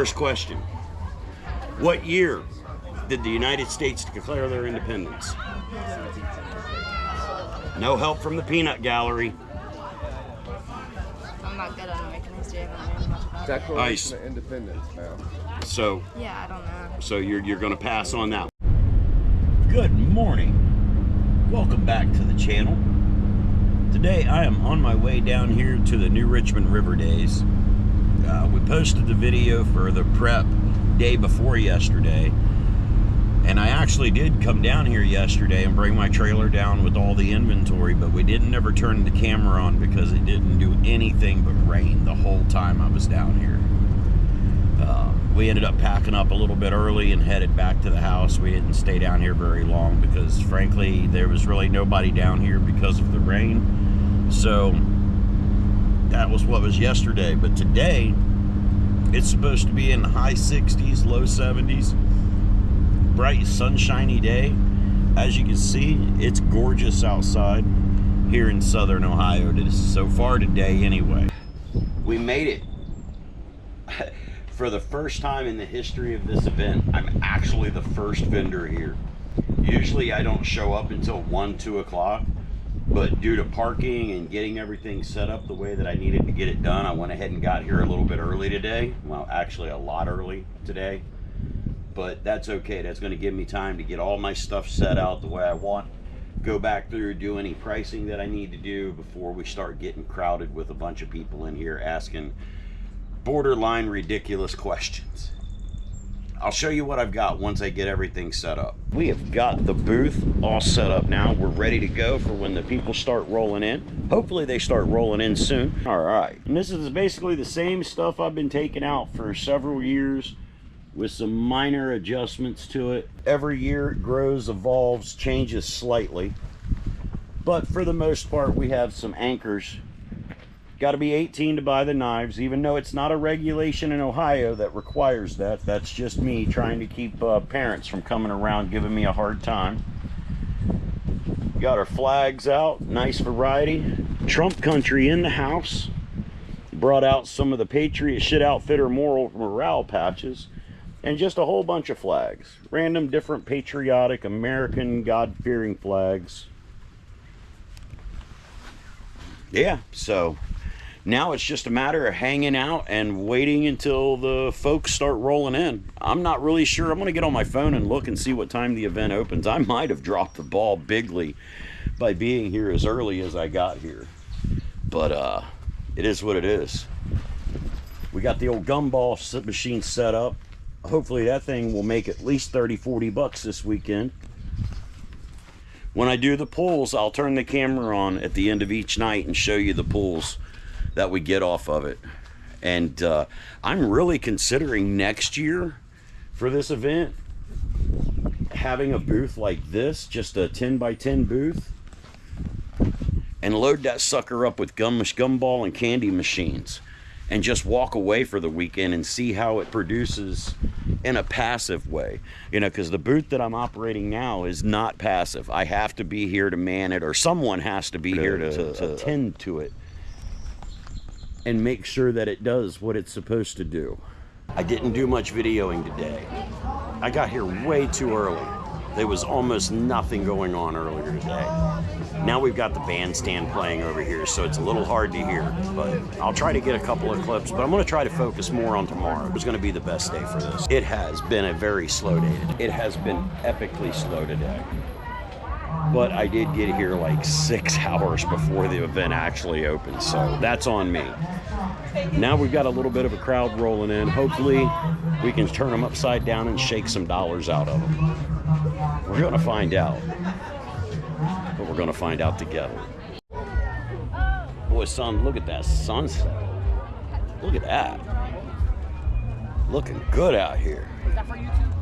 First question. What year did the United States declare their independence? No help from the peanut gallery. I'm not good at American history. I haven't learned much about it. Declaration of Independence now. So, Yeah, I don't know. so you're going to pass on that. Good morning. Welcome back to the channel. Today I am on my way down here to the new Richmond River Days. We posted the video for the prep day before yesterday, and I actually did come down here yesterday and bring my trailer down with all the inventory, but we didn't ever turn the camera on because it didn't do anything but rain the whole time I was down here. We ended up packing up a little bit early and headed back to the house. We didn't stay down here very long because frankly there was really nobody down here because of the rain. So that was what was yesterday, but today it's supposed to be in the high 60s, low 70s. Bright, sunshiny day. As you can see, it's gorgeous outside here in southern Ohio so far today anyway. We made it. For the first time in the history of this event, I'm actually the first vendor here. Usually I don't show up until 1, 2 o'clock, but due to parking and getting everything set up the way that I needed to get it done, I went ahead and got here a little bit early today. Well, actually a lot early today, but that's okay. That's going to give me time to get all my stuff set out the way I want, go back through, do any pricing that I need to do before we start getting crowded with a bunch of people in here asking borderline ridiculous questions. I'll show you what I've got once I get everything set up. We have got the booth all set up now. We're ready to go for when the people start rolling in. Hopefully they start rolling in soon. All right, and this is basically the same stuff I've been taking out for several years with some minor adjustments to it. Every year it grows, evolves, changes slightly. But for the most part, we have some anchors. Got to be 18 to buy the knives, even though it's not a regulation in Ohio that requires that. That's just me trying to keep parents from coming around giving me a hard time. Got our flags out, nice variety. Trump country in the house. Brought out some of the Patriot Shit Outfitter morale patches, and just a whole bunch of flags. Random different patriotic, American, God-fearing flags. Yeah, so now it's just a matter of hanging out and waiting until the folks start rolling in. I'm not really sure. I'm going to get on my phone and look and see what time the event opens. I might have dropped the ball bigly by being here as early as I got here. But it is what it is. We got the old gumball machine set up. Hopefully that thing will make at least 30-40 bucks this weekend. When I do the pulls, I'll turn the camera on at the end of each night and show you the pulls that we get off of it. And I'm really considering next year for this event having a booth like this, just a 10 by 10 booth, and load that sucker up with gumball and candy machines and just walk away for the weekend and see how it produces in a passive way. You know, because the booth that I'm operating now is not passive. I have to be here to man it, or someone has to be here to attend to it and make sure that it does what it's supposed to do. I didn't do much videoing today. I got here way too early. There was almost nothing going on earlier today. Now we've got the bandstand playing over here, so it's a little hard to hear, but I'll try to get a couple of clips, but I'm gonna try to focus more on tomorrow. It's gonna be the best day for this. It has been a very slow day. It has been epically slow today. But I did get here like 6 hours before the event actually opened, so that's on me. Now we've got a little bit of a crowd rolling in. Hopefully we can turn them upside down and shake some dollars out of them. We're gonna find out. But we're gonna find out together. Boy, son, look at that sunset. Look at that. Looking good out here. Is that for YouTube?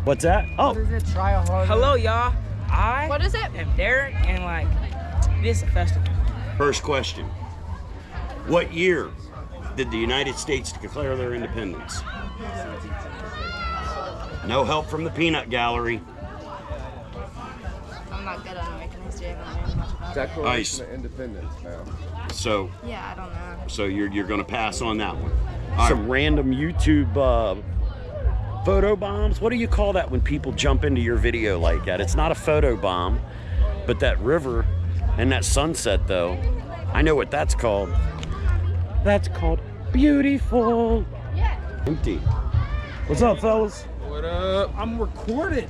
What's that? Oh. Hello, y'all. What is it? Am Derek, and like, this is a festival. First question. What year did the United States declare their independence? No help from the peanut gallery. I'm not good at American history. I haven't learned much about it. Declaration of Independence now. So Yeah, I don't know. So you're going to pass on that one. some random YouTube photo bombs. What do you call that when people jump into your video like that? It's not a photo bomb, but that river and that sunset though, I know what that's called. That's called beautiful. Empty. What's up, fellas? What up? I'm recorded.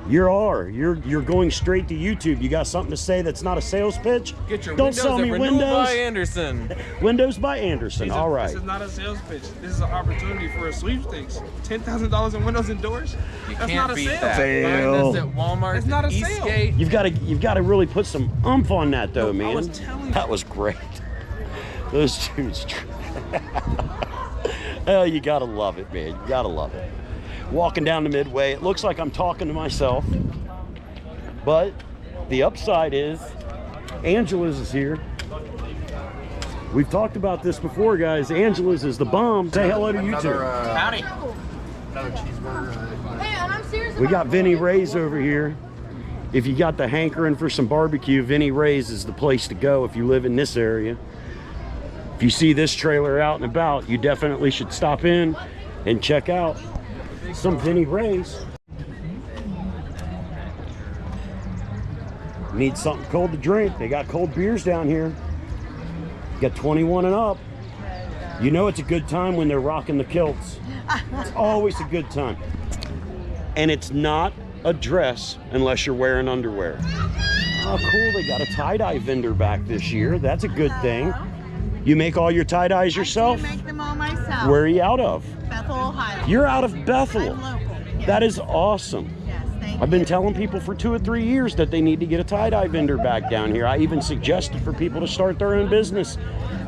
You're going straight to YouTube. You got something to say that's not a sales pitch? Get your Don't windows sell me at Renewal windows. by Anderson. Windows by Anderson. All right. This is not a sales pitch. This is an opportunity for a sweepstakes. $10,000 in windows and doors. You That's can't not a beat sale. that. Fail. Find us at Walmart. It's not a sale. Eastgate. You've got to really put some oomph on that though, man. I was telling you. That was great. Those dudes. Oh, you gotta love it, man. You gotta love it. Walking down the midway, it looks like I'm talking to myself, but the upside is Angela's is here. We've talked about this before, guys. Angela's is the bomb. Say hello to YouTube. Howdy. Another cheeseburger. Hey, and I'm serious. We got Vinny Ray's over here. If you got the hankering for some barbecue, Vinny Ray's is the place to go if you live in this area. If you see this trailer out and about, you definitely should stop in and check out some Vinny Ray's. Need something cold to drink? They got cold beers down here. Got 21 and up. You know it's a good time when they're rocking the kilts. It's always a good time. And it's not a dress unless you're wearing underwear. Oh, cool. They got a tie-dye vendor back this year. That's a good thing. You make all your tie-dyes yourself? I do make them all myself. Where are you out of? Bethel, Ohio. You're out of Bethel. I'm local. Yes. That is awesome. Yes, thank I've been you. telling people for 2 or 3 years that they need to get a tie-dye vendor back down here. I even suggested for people to start their own business,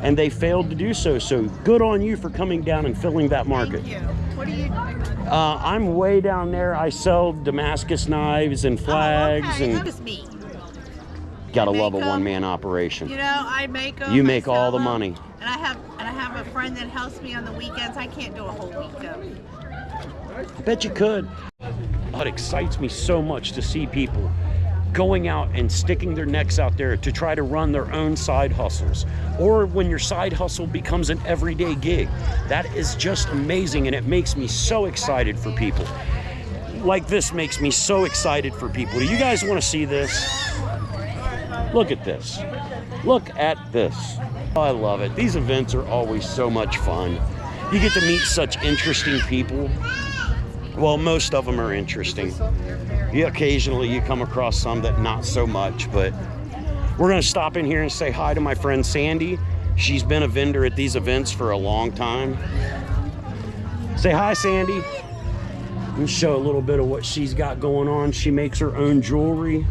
and they failed to do so. So good on you for coming down and filling that market. Thank you. What do you do? I'm way down there. I sell Damascus knives and flags, Oh, okay. and Just me. gotta You love a make 'em. one-man operation. You know, I make them. You make all the money. And I have a friend that helps me on the weekends. I can't do a whole week though. I bet you could. Oh, it excites me so much to see people going out and sticking their necks out there to try to run their own side hustles, or when your side hustle becomes an everyday gig. That is just amazing, and it makes me so excited for people. Like this makes me so excited for people. Do you guys want to see this? Look at this. Look at this. Oh, I love it. These events are always so much fun. You get to meet such interesting people. Well, most of them are interesting. Occasionally you come across some that not so much, but we're gonna stop in here and say hi to my friend Sandy. She's been a vendor at these events for a long time. Say hi, Sandy. And show a little bit of what she's got going on. She makes her own jewelry.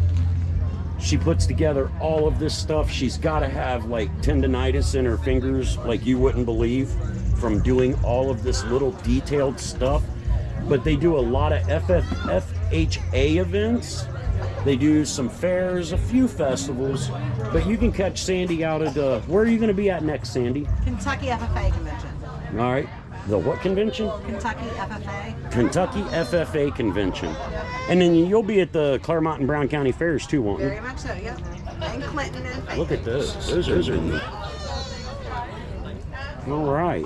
She puts together all of this stuff. She's got to have like tendonitis in her fingers like you wouldn't believe from doing all of this little detailed stuff. But they do a lot of FHA events. They do some fairs, a few festivals. But you can catch Sandy out at where are you going to be at next, Sandy? Kentucky FFA convention. All right. The what convention? Kentucky FFA. Kentucky FFA convention. And then you'll be at the Claremont and Brown County fairs too, won't you? Very much so, yep. And Clinton and Fayetteville. Look at those. Those are neat. All right.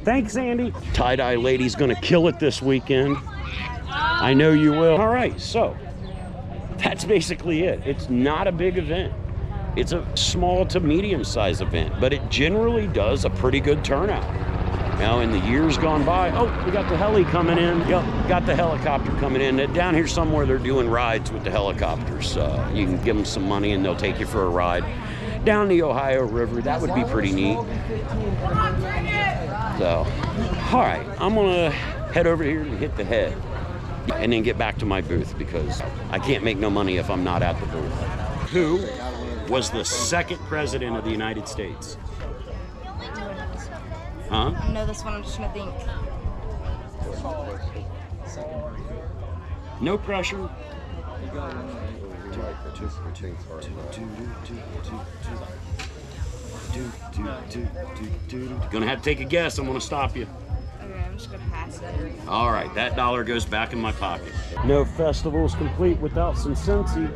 Thanks, Andy. Tie-dye lady's gonna kill it this weekend. I know you will. All right, so that's basically it. It's not a big event. It's a small to medium-sized event, but it generally does a pretty good turnout. Now, in the years gone by, oh, we got the heli coming in. Yep, got the helicopter coming in. Down here somewhere, they're doing rides with the helicopters. You can give them some money and they'll take you for a ride down the Ohio River. That would be pretty neat. So, all right, I'm gonna head over here and hit the head and then get back to my booth because I can't make no money if I'm not at the booth. Who was the second president of the United States? Huh? I know this one, I'm just gonna think. No pressure. Gonna have to take a guess. I'm gonna stop you. Okay, I'm just gonna pass it. All right, that dollar goes back in my pocket. No festival's complete without some Scentsy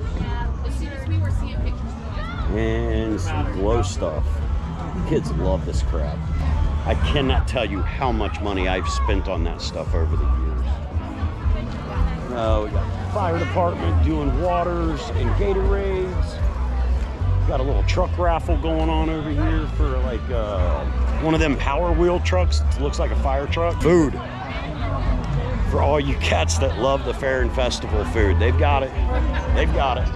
and some glow stuff. Kids love this crap. I cannot tell you how much money I've spent on that stuff over the years. We got fire department doing waters and Gatorades. Got a little truck raffle going on over here for like one of them Power Wheel trucks. It looks like a fire truck. Food for all you cats that love the fair and festival food. They've got it. They've got it.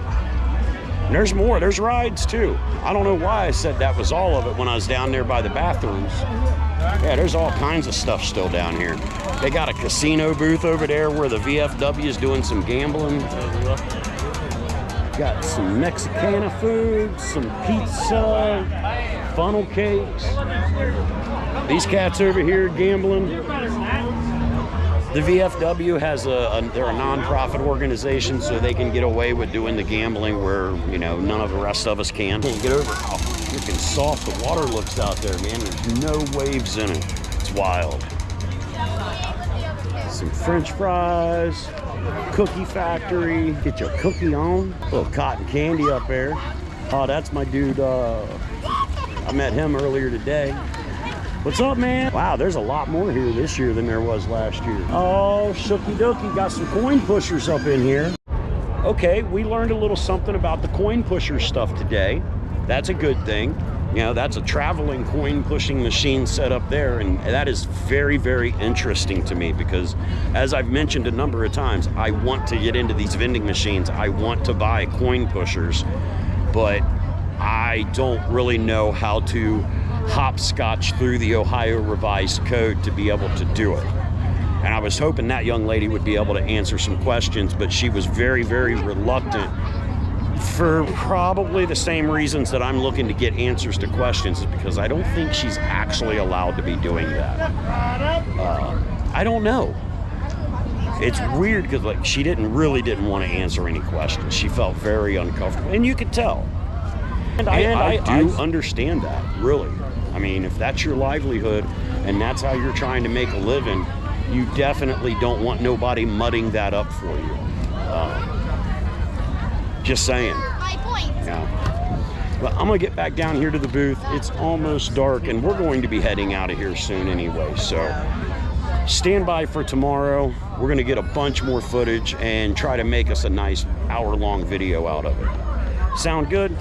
And there's more. There's rides too. I don't know why I said that was all of it when I was down there by the bathrooms. Yeah, there's all kinds of stuff still down here. They got a casino booth over there where the VFW is doing some gambling. Got some Mexicana food, some pizza, funnel cakes. These cats over here gambling. The VFW has they're a non-profit organization, so they can get away with doing the gambling where, you know, none of the rest of us can. Can't get over how freaking soft the water looks out there, man. There's no waves in it. It's wild. Some French fries, cookie factory. Get your cookie on. A little cotton candy up there. Oh, that's my dude. I met him earlier today. What's up, man? Wow, there's a lot more here this year than there was last year. Oh, shooky dookie, got some coin pushers up in here. Okay, we learned a little something about the coin pusher stuff today. That's a good thing. You know, that's a traveling coin pushing machine set up there, and that is very, very interesting to me because, as I've mentioned a number of times, I want to get into these vending machines. I want to buy coin pushers, but I don't really know how to hopscotch through the Ohio Revised Code to be able to do it. And I was hoping that young lady would be able to answer some questions, but she was very, very reluctant for probably the same reasons that I'm looking to get answers to questions, is because I don't think she's actually allowed to be doing that. I don't know. It's weird because like she really didn't want to answer any questions. She felt very uncomfortable, and you could tell. And I do understand that, really. I mean, if that's your livelihood and that's how you're trying to make a living, you definitely don't want nobody mudding that up for you. Just saying. My point. Yeah. But I'm gonna get back down here to the booth. It's almost dark and we're going to be heading out of here soon anyway. So stand by for tomorrow. We're gonna get a bunch more footage and try to make us a nice hour-long video out of it. Sound good?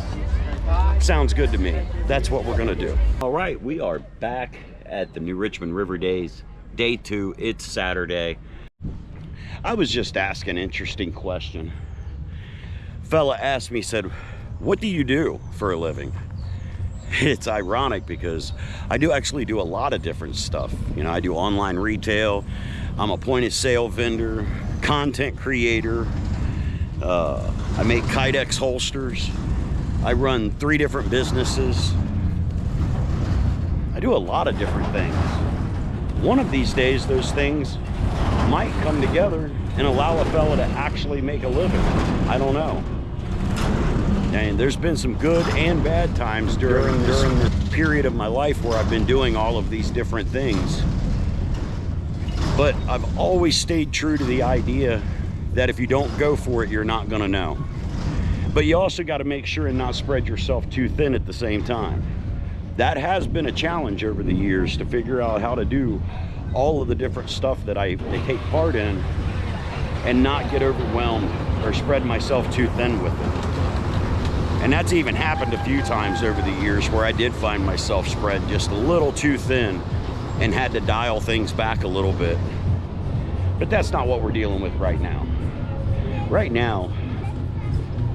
Sounds good to me. That's what we're gonna do. All right, we are back at the New Richmond River Days, day 2. It's Saturday. I was just asked an interesting question. Fella asked me, said, what do you do for a living? It's ironic because I do actually do a lot of different stuff. You know, I do online retail. I'm a point of sale vendor, content creator. I make Kydex holsters. I run 3 different businesses. I do a lot of different things. One of these days, those things might come together and allow a fella to actually make a living. I don't know. And there's been some good and bad times during the period of my life where I've been doing all of these different things. But I've always stayed true to the idea that if you don't go for it, you're not gonna know. But you also got to make sure and not spread yourself too thin at the same time. That has been a challenge over the years, to figure out how to do all of the different stuff that I take part in and not get overwhelmed or spread myself too thin with it. And that's even happened a few times over the years where I did find myself spread just a little too thin and had to dial things back a little bit. But that's not what we're dealing with right now. Right now,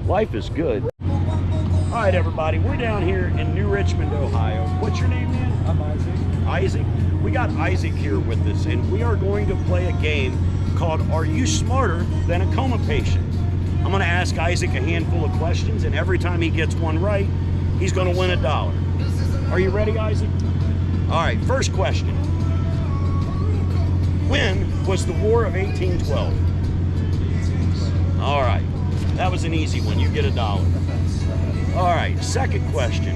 life is good. All right, everybody, we're down here in New Richmond, Ohio. What's your name, man? I'm Isaac. Isaac. We got Isaac here with us, and we are going to play a game called Are You Smarter Than a Coma Patient? I'm gonna ask Isaac a handful of questions, and every time he gets one right, he's gonna win $1. Are you ready, Isaac? All right, first question. When was the War of 1812? All right. That was an easy one. You get $1. All right, second question.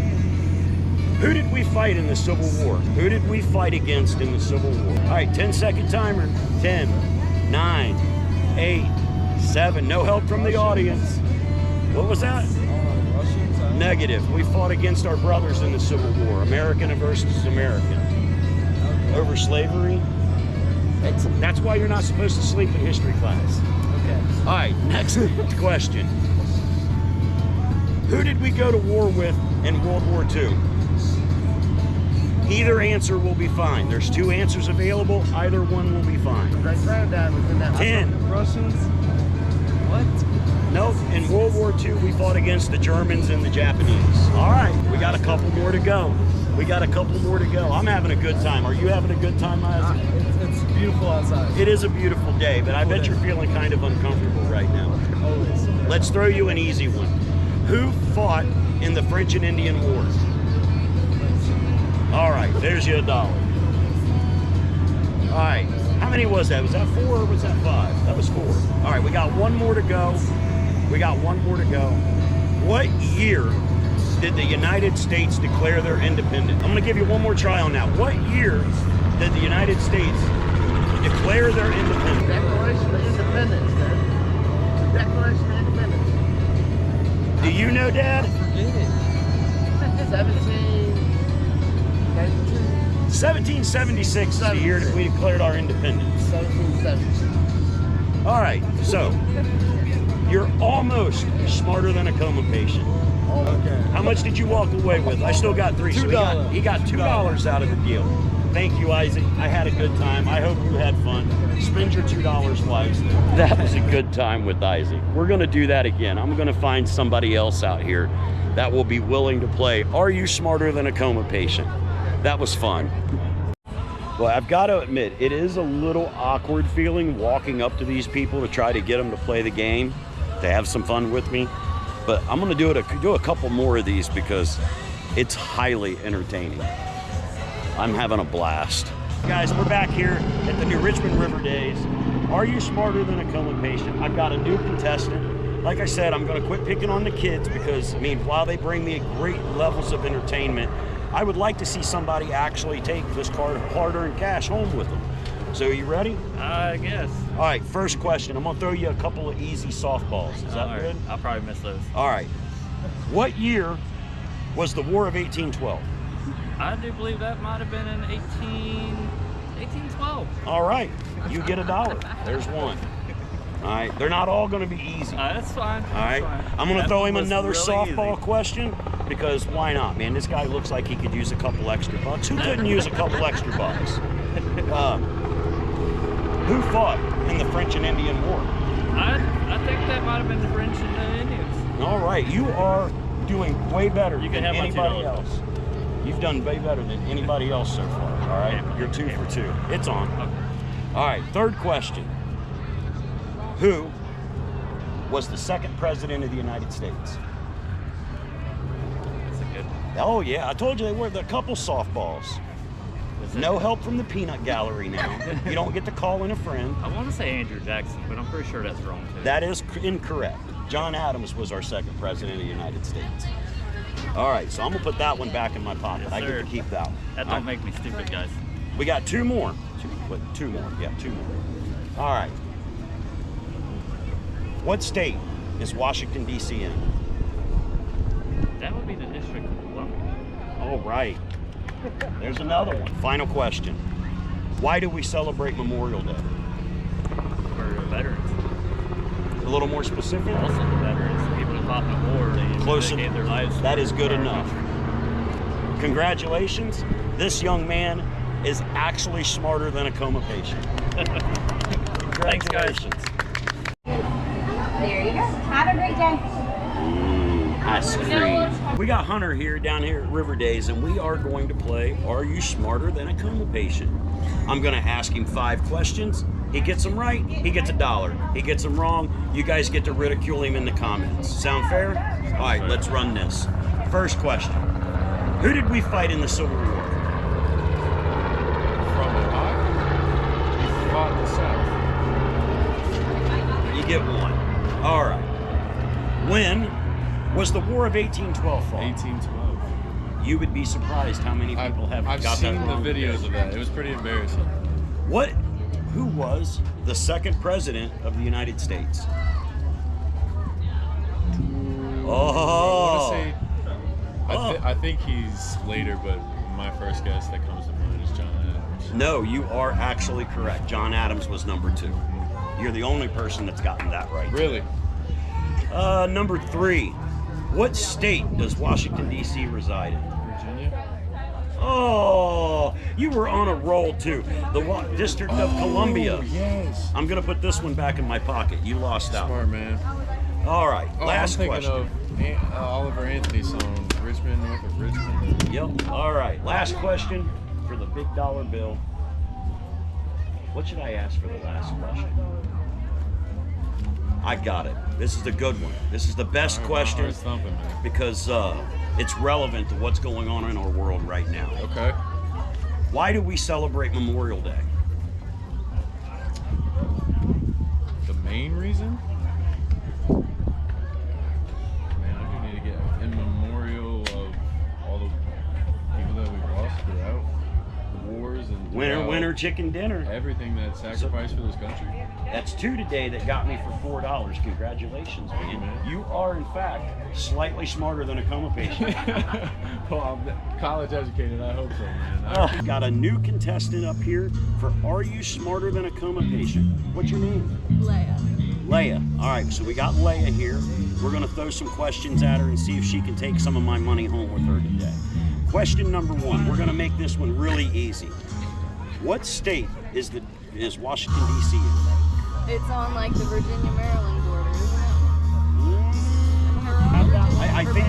Who did we fight in the Civil War? Who did we fight against in the Civil War? All right, 10-second timer. 10, 9, 8, 7. No help from the audience. What was that? Russians. Negative. We fought against our brothers in the Civil War. American versus American. over slavery. That's why you're not supposed to sleep in history class. Okay. All right, next question. Who did we go to war with in World War II? Either answer will be fine. There's 2 answers available. Either one will be fine. My granddad was in that. 10. Russians. What? Nope. In World War II, we fought against the Germans and the Japanese. All right, we got a couple more to go. I'm having a good time. Are you having a good time, Isaac? It's beautiful outside. It is a beautiful day, but I bet you're feeling kind of uncomfortable right now. Always. Let's throw you an easy one. Who fought in the French and Indian Wars? All right, there's you $1. All right, how many was that? Was that 4 or was that 5? That was 4. All right, we got one more to go. What year did the United States declare their independence? I'm gonna give you one more try on that. What year did the United States declare their independence? Declaration of Independence, man. Declaration of Independence. Do you know, Dad? Forget it. 1792. 1776 is the year that we declared our independence. 1776. All right, so you're almost smarter than a coma patient. Okay. How much did you walk away with? I still got 3. So $2. he got $2 out of the deal. Thank you, Isaac. I had a good time. I hope you had fun. Spend your $2 wisely. That was a good time with Isaac. We're going to do that again. I'm going to find somebody else out here that will be willing to play Are You Smarter Than a Coma Patient? That was fun. Well, I've got to admit, it is a little awkward feeling walking up to these people to try to get them to play the game, to have some fun with me. But I'm going to do a couple more of these because it's highly entertaining. I'm having a blast. Guys, we're back here at the new Richmond River Days. Are you smarter than a coma patient? I've got a new contestant. Like I said, I'm going to quit picking on the kids because, I mean, while they bring me great levels of entertainment, I would like to see somebody actually take this hard-earned cash home with them. So are you ready? I guess. All right, first question. I'm going to throw you a couple of easy softballs. Is that good? I'll probably miss those. All right. What year was the War of 1812? I do believe that might have been in 1812. All right. You get $1. There's one. All right. They're not all going to be easy. That's fine. All right. I'm going to throw him another softball question because why not, man? This guy looks like he could use a couple extra bucks. Who couldn't use a couple extra bucks? Who fought in the French and Indian War? I think that might have been the French and the Indians. All right. You are doing way better You than can have my anybody $2. else. You've done way better than anybody else so far. All right. You're 2 for 2. It's on. Okay. All right. Third question. Who was the 2nd president of the United States? That's a good one. Oh, yeah. I told you they were the couple softballs. No help from the peanut gallery now. You don't get to call in a friend. I want to say Andrew Jackson, but I'm pretty sure that's wrong too. That is incorrect. John Adams was our 2nd president of the United States. All right, so I'm going to put that one back in my pocket. Yes, I get sir. to keep that one. That All don't right. make me stupid, guys. We got 2 more. 2 more. Yeah, 2 more. All right. What state is Washington, D.C. in? That would be the District of Columbia. All right. There's another one. Final question. Why do we celebrate Memorial Day? For veterans. A little more specific? Also the veterans. People who fought in the war, they Close gave their lives. That is good for our enough. country. Congratulations. This young man is actually smarter than a coma patient. Thanks, guys. Congratulations. There you go. Have a great day. Ice cream. We got Hunter here down here at River Days, and we are going to play Are You Smarter Than a Coma Patient? I'm going to ask him 5 questions. He gets them right, he gets $1. He gets them wrong, you guys get to ridicule him in the comments. Sound fair? All right, let's run this. First question. Who did we fight in the Civil War? From Ohio? You fought in the South. You get 1. All right. When was the War of 1812 fought? 1812. You would be surprised how many people have I've got seen that the wrong. videos of that. It was pretty embarrassing. Who was the 2nd president of the United States? Oh. I think he's later, but my first guess that comes to mind is John Adams. No, you are actually correct. John Adams was number 2. You're the only person that's gotten that right. Really? Number 3. What state does Washington, D.C. reside in? Virginia? Oh, you were on a roll too. The District of Columbia. Yes. I'm gonna put this one back in my pocket. You lost out. Smart man. All right, Oh, last I'm question. thinking of Oliver Anthony's song, Richmond, north of Richmond. Yep. All right, last question for the big dollar bill. What should I ask for the last question? I got it. This is a good one. This is the best question Heart's thumping, man. because it's relevant to what's going on in our world right now. Okay. Why do we celebrate Memorial Day? The main reason? Man, I do need to get in memorial of all the people that we've lost throughout the wars and Winner, throughout winner, chicken dinner. everything that's sacrificed for this country. That's 2 today that got me for $4. Congratulations, man. You are, in fact, slightly smarter than a coma patient. Well, I'm college educated. I hope so, man. Oh, got a new contestant up here for Are You Smarter Than a Coma Patient? What's your name? Leia. All right, so we got Leia here. We're going to throw some questions at her and see if she can take some of my money home with her today. Question number 1. We're going to make this one really easy. What state is Washington, D.C. in? It's on like the Virginia-Maryland border, isn't I think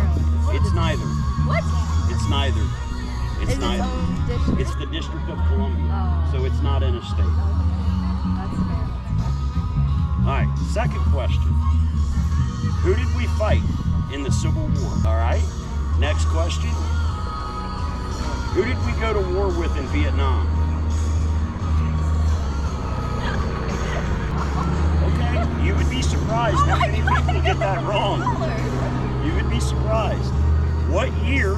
it's neither. it? What? It's neither. It's Is its neither. own district? It's the District of Columbia, Oh. so it's not in a state. That's fair. All right, second question. Who did we fight in the Civil War? All right, next question. Who did we go to war with in Vietnam? Okay, you would be surprised how many people get that wrong. You would be surprised. What year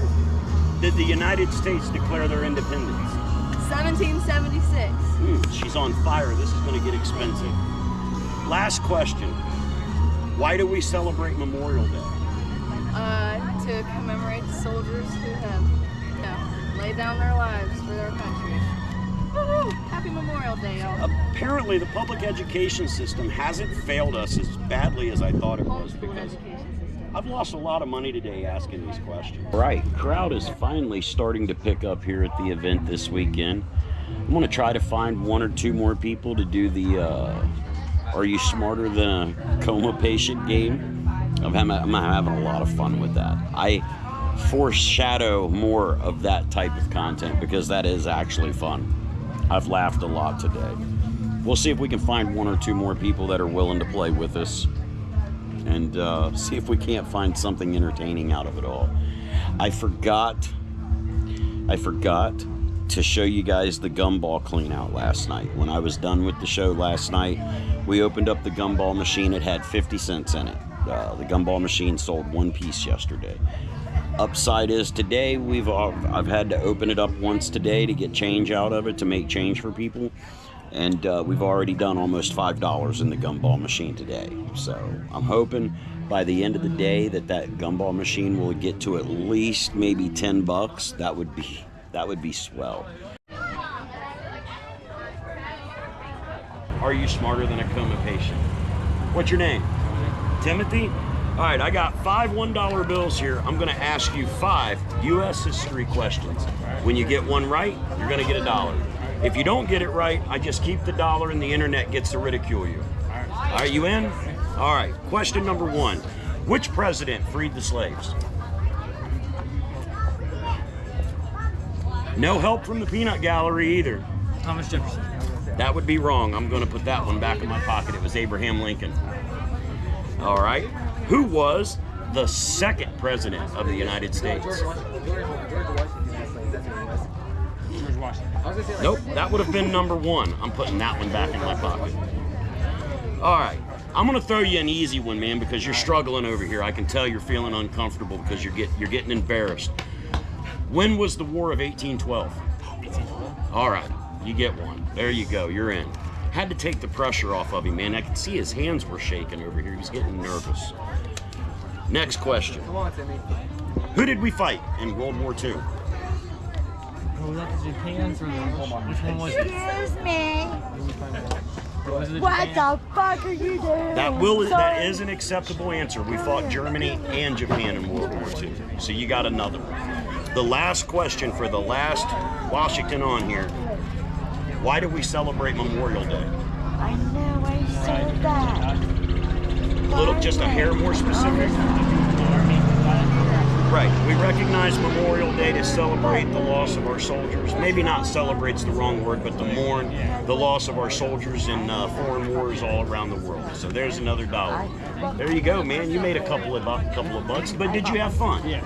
did the United States declare their independence? 1776. She's on fire. This is going to get expensive. Last question. Why do we celebrate Memorial Day? To commemorate the soldiers who have, laid down their lives for their country. Woo-hoo! Happy Memorial Day, y'all. Apparently, the public education system hasn't failed us as badly as I thought it was, Homeschool because education system. I've lost a lot of money today asking these questions. Right, crowd is finally starting to pick up here at the event this weekend. I'm going to try to find 1 or 2 more people to do the Are You Smarter Than a Coma Patient game. I'm having a lot of fun with that. I foreshadow more of that type of content because that is actually fun. I've laughed a lot today. We'll see if we can find 1 or 2 more people that are willing to play with us and see if we can't find something entertaining out of it all. I forgot to show you guys the gumball clean out last night. When I was done with the show last night, we opened up the gumball machine. It had 50 cents in it. The gumball machine sold 1 piece yesterday. Upside is today I've had to open it up once today to get change out of it, to make change for people, and we've already done almost $5 in the gumball machine today. So I'm hoping by the end of the day that gumball machine will get to at least maybe $10. That would be swell. Are you smarter than a coma patient? What's your name? Timothy? All right, I got 5 $1 bills here. I'm going to ask you 5 U.S. history questions. When you get one right, you're going to get $1. If you don't get it right, I just keep the $1 and the internet gets to ridicule you. Are you in? All right, question number 1. Which president freed the slaves? No help from the peanut gallery either. Thomas Jefferson. That would be wrong. I'm going to put that one back in my pocket. It was Abraham Lincoln. All right. Who was the 2nd president of the United States? George Washington. Nope, that would have been number 1. I'm putting that one back in my pocket. All right. I'm going to throw you an easy one, man, because you're struggling over here. I can tell you're feeling uncomfortable because you're getting embarrassed. When was the War of 1812? All right. You get one. There you go. You're in. Had to take the pressure off of him, man. I could see his hands were shaking over here. He's getting nervous. Next question. Come on, Timmy. Who did we fight in World War II? was that the Japan's or the, which one was it? Excuse me. Was it the What Japan? the fuck are you doing? That is an acceptable answer. We fought Germany and Japan in World War II. So you got another one. The last question for the last Washington on here. Why do we celebrate Memorial Day? I know, I said that. Just a hair more specific. Right. We recognize Memorial Day to celebrate the loss of our soldiers. Maybe not celebrate's the wrong word, but to mourn the loss of our soldiers in foreign wars all around the world. So there's another dollar. There you go, man. You made a couple of bucks, but did you have fun? Yeah.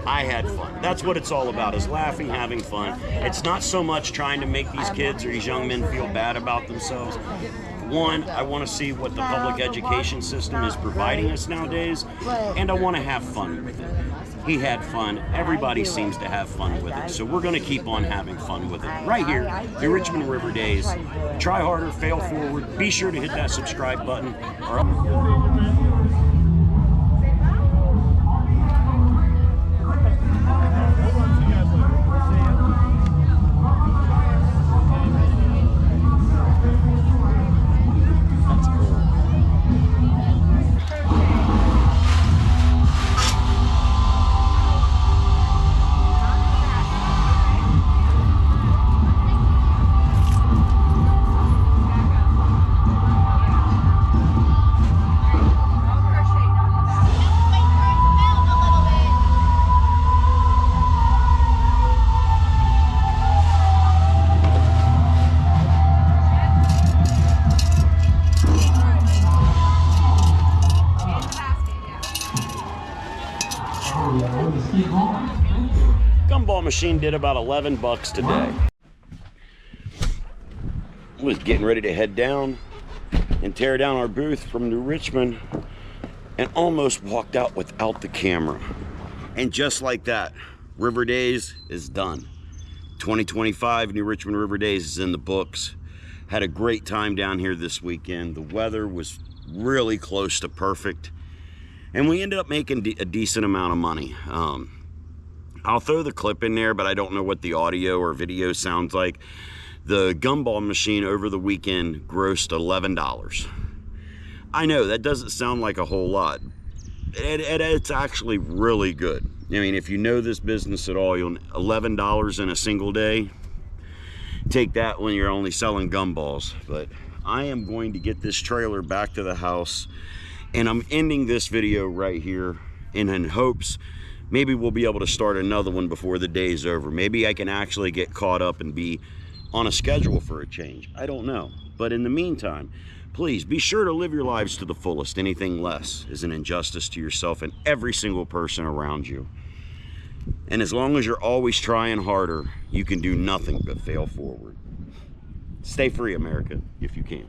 I had fun. That's what it's all about, is laughing, having fun. It's not so much trying to make these kids or these young men feel bad about themselves. One, I want to see what the public education system is providing us nowadays, and I want to have fun with it. He had fun. Everybody seems to have fun with it, so we're going to keep on having fun with it. Right here, the Richmond River Days. Try harder, fail forward. Be sure to hit that subscribe button. Gumball machine did about 11 bucks today. Was getting ready to head down and tear down our booth from New Richmond, and almost walked out without the camera. And just like that, River Days is done. 2025 New Richmond River Days is in the books. Had a great time down here this weekend. The weather was really close to perfect, and we ended up making a decent amount of money. I'll throw the clip in there, but I don't know what the audio or video sounds like. The gumball machine over the weekend grossed $11. I know that doesn't sound like a whole lot. It's actually really good. I mean, if you know this business at all, you'll $11 in a single day. Take that when you're only selling gumballs. But I am going to get this trailer back to the house, and I'm ending this video right here in hopes maybe we'll be able to start another one before the day's over. Maybe I can actually get caught up and be on a schedule for a change. I don't know. But in the meantime, please be sure to live your lives to the fullest. Anything less is an injustice to yourself and every single person around you. And as long as you're always trying harder, you can do nothing but fail forward. Stay free, America, if you can.